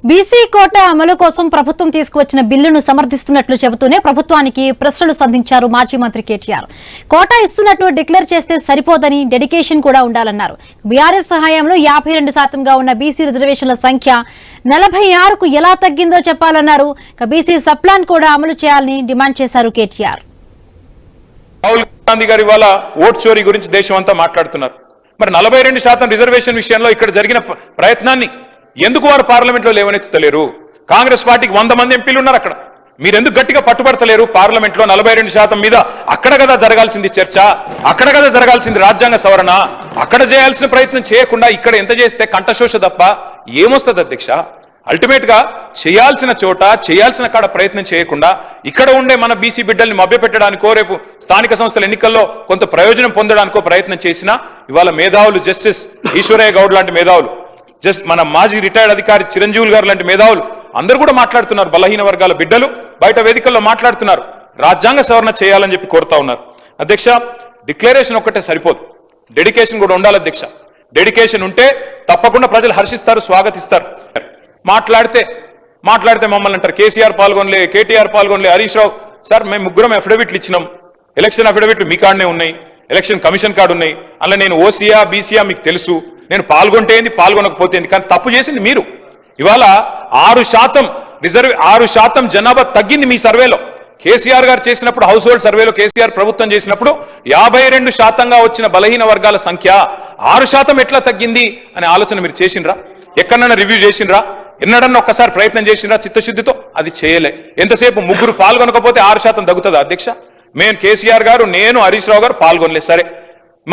BC quota అమలు కోసం ప్రభుత్వం తీసుకువచ్చిన బిల్లును సమర్థిస్తున్నట్లు చెబుతూనే ప్రభుత్వానికి ప్రశ్నలు సంధించారు మాజీ మంత్రి కేటీఆర్. కోటా ఇస్తున్నట్లు డిక్లేర్ చేస్తే సరిపోదని డెడికేషన్ కూడా ఉండాలన్నారు. బీఆర్ఎస్ సహాయంలో 52% ఉన్న బీసీ రిజర్వేషన్ల సంఖ్య 46కు ఎలా తగ్గిందో చెప్పాలన్నారు. బీసీ సప్లాన్ కూడా అమలు చేయాలని డిమాండ్ చేశారు కేటీఆర్. రాహుల్ గాంధీ గారి వాళ్ళ ఓట్ చోరీ గురించి దేశం అంతా మాట్లాడుతున్నారు. మరి 42% రిజర్వేషన్ విషయంలో ఇక్కడ జరిగిన ప్రయత్నాన్ని ఎందుకు వారు పార్లమెంట్లో లేవనెత్తలేరు? కాంగ్రెస్ పార్టీకి 100 మంది ఎంపీలు ఉన్నారు. అక్కడ మీరెందుకు గట్టిగా పట్టుబడతలేరు? పార్లమెంట్లో 42% మీద అక్కడ కదా జరగాల్సింది చర్చ, అక్కడ కదా జరగాల్సింది రాజ్యాంగ సవరణ. అక్కడ చేయాల్సిన ప్రయత్నం చేయకుండా ఇక్కడ ఎంత చేస్తే కంఠశోష తప్ప ఏమొస్తుంది అధ్యక్ష? అల్టిమేట్ గా చేయాల్సిన చోట చేయాల్సిన కాడ ప్రయత్నం చేయకుండా ఇక్కడ ఉండే మన బీసీ బిడ్డల్ని మభ్యపెట్టడానికో రేపు స్థానిక సంస్థల ఎన్నికల్లో కొంత ప్రయోజనం పొందడానికో ప్రయత్నం చేసినా ఇవాళ మేధావులు జస్టిస్ ఈశ్వరయ్య గౌడ్ లాంటి మేధావులు, మన మాజీ రిటైర్డ్ అధికారి చిరంజీవులు గారు లాంటి మేధావులు అందరూ కూడా మాట్లాడుతున్నారు. బలహీన వర్గాల బిడ్డలు బయట వేదికల్లో మాట్లాడుతున్నారు. రాజ్యాంగ సవరణ చేయాలని చెప్పి కోరుతా ఉన్నారు. అధ్యక్ష, డిక్లరేషన్ ఒక్కటే సరిపోదు, డెడికేషన్ కూడా ఉండాలి అధ్యక్ష. డెడికేషన్ ఉంటే తప్పకుండా ప్రజలు హర్షిస్తారు, స్వాగతిస్తారు. మాట్లాడితే మమ్మల్ని అంటారు కేసీఆర్ పాల్గొనలే, కేటీఆర్ పాల్గొనలే, హరీష్ రావు. సార్ మేము ముగ్గురం అఫిడవిట్లు ఇచ్చినాం. ఎలక్షన్ అఫిడవిట్లు మీ కాడనే ఉన్నాయి, ఎలక్షన్ కమిషన్ కార్డు ఉన్నాయి. అలా నేను ఓసీయా బీసీయా మీకు తెలుసు, నేను పాల్గొంటే ఏంది పాల్గొనకపోతే ఏంది. కానీ తప్పు చేసింది మీరు. ఇవాళ 6% జనాభా తగ్గింది మీ సర్వేలో. కేసీఆర్ గారు చేసినప్పుడు హౌస్ హోల్డ్ సర్వేలో కేసీఆర్ ప్రభుత్వం చేసినప్పుడు 52%గా వచ్చిన బలహీన వర్గాల సంఖ్య 6% ఎట్లా తగ్గింది అనే ఆలోచన మీరు చేసిండ్రా? ఎక్కడన్నా రివ్యూ చేసిండ్రా? ఎన్నడన్నా ఒక్కసారి ప్రయత్నం చేసిండ్రా చిత్తశుద్ధితో? అది చేయలే. ఎంతసేపు ముగ్గురు పాల్గొనకపోతే 6% తగ్గుతుందా అధ్యక్ష? మేము కేసీఆర్ గారు, నేను, హరీష్ రావు గారు పాల్గొనలేదు. సరే,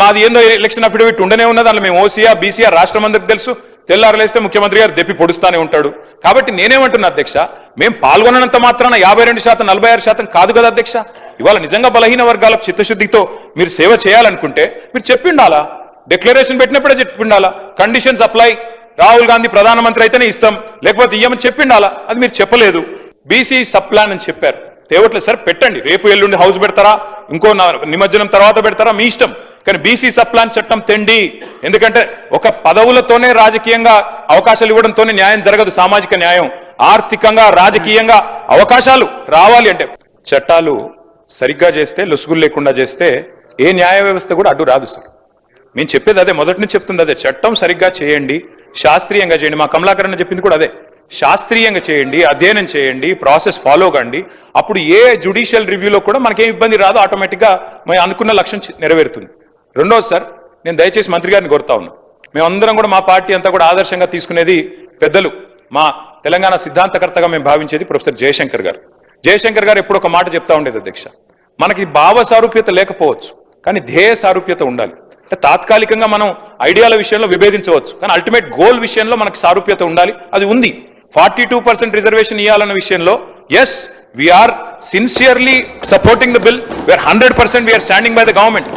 మాది ఏందో ఎలక్షన్ అఫిడవిట్ ఉండనే ఉన్నది. అందులో మేము ఓసీఆ బీసీఆ రాష్ట్రం అందరికి తెలుసు. తెల్లారలేస్తే ముఖ్యమంత్రి గారు దెప్పి పొడుస్తానే ఉంటాడు. కాబట్టి నేనేమంటున్నా అధ్యక్ష, మేము పాల్గొనంత మాత్రాన 52% 46% కాదు కదా అధ్యక్ష. ఇవాళ నిజంగా బలహీన వర్గాలకు చిత్తశుద్ధితో మీరు సేవ చేయాలనుకుంటే మీరు చెప్పిండాలా? డిక్లరేషన్ పెట్టినప్పుడే చెప్పిండాలా? కండిషన్స్ అప్లై, రాహుల్ గాంధీ ప్రధానమంత్రి అయితేనే ఇస్తాం, లేకపోతే ఇయ్యమని చెప్పిండాలా? అది మీరు చెప్పలేదు. బీసీ సబ్ ప్లాన్ అని చెప్పారు, తేవట్లేదు. సార్ పెట్టండి, రేపు ఎల్లుండి హౌస్ పెడతారా, ఇంకో నిమజ్జనం తర్వాత పెడతారా, మీ ఇష్టం. కానీ బీసీ సబ్ ప్లాన్ చట్టం తెండి. ఎందుకంటే ఒక పదవులతోనే రాజకీయంగా అవకాశాలు ఇవ్వడంతోనే న్యాయం జరగదు. సామాజిక న్యాయం, ఆర్థికంగా రాజకీయంగా అవకాశాలు రావాలి అంటే చట్టాలు సరిగ్గా చేస్తే, లొసుగులు లేకుండా చేస్తే ఏ న్యాయ వ్యవస్థ కూడా అడ్డు రాదు. సార్ మేము చెప్పేది అదే, మొదటి నుంచి చెప్తుంది అదే. చట్టం సరిగ్గా చేయండి, శాస్త్రీయంగా చేయండి. మా కమలాకరణ చెప్పింది కూడా అదే. శాస్త్రీయంగా చేయండి, అధ్యయనం చేయండి, ప్రాసెస్ ఫాలో కండి. అప్పుడు ఏ జ్యుడిషియల్ రివ్యూలో కూడా మనకేం ఇబ్బంది రాదు. ఆటోమేటిక్గా మేము అనుకున్న లక్ష్యం నెరవేరుతుంది. రెండోది సార్, నేను దయచేసి మంత్రి గారిని కోరుతా ఉన్నాను. మేమందరం కూడా మా పార్టీ అంతా కూడా ఆదర్శంగా తీసుకునేది పెద్దలు, మా తెలంగాణ సిద్ధాంతకర్తగా మేము భావించేది ప్రొఫెసర్ జయశంకర్ గారు. జయశంకర్ గారు ఎప్పుడు ఒక మాట చెప్తా ఉండేది అధ్యక్ష, మనకి భావ సారూప్యత లేకపోవచ్చు, కానీ ధ్యేయ సారూప్యత ఉండాలి. అంటే తాత్కాలికంగా మనం ఐడియాల విషయంలో విభేదించవచ్చు, కానీ అల్టిమేట్ గోల్ విషయంలో మనకు సారూప్యత ఉండాలి. అది ఉంది. 42% రిజర్వేషన్ ఇవ్వాలన్న విషయంలో yes, we are sincerely supporting the bill, we are 100% we are standing by the government.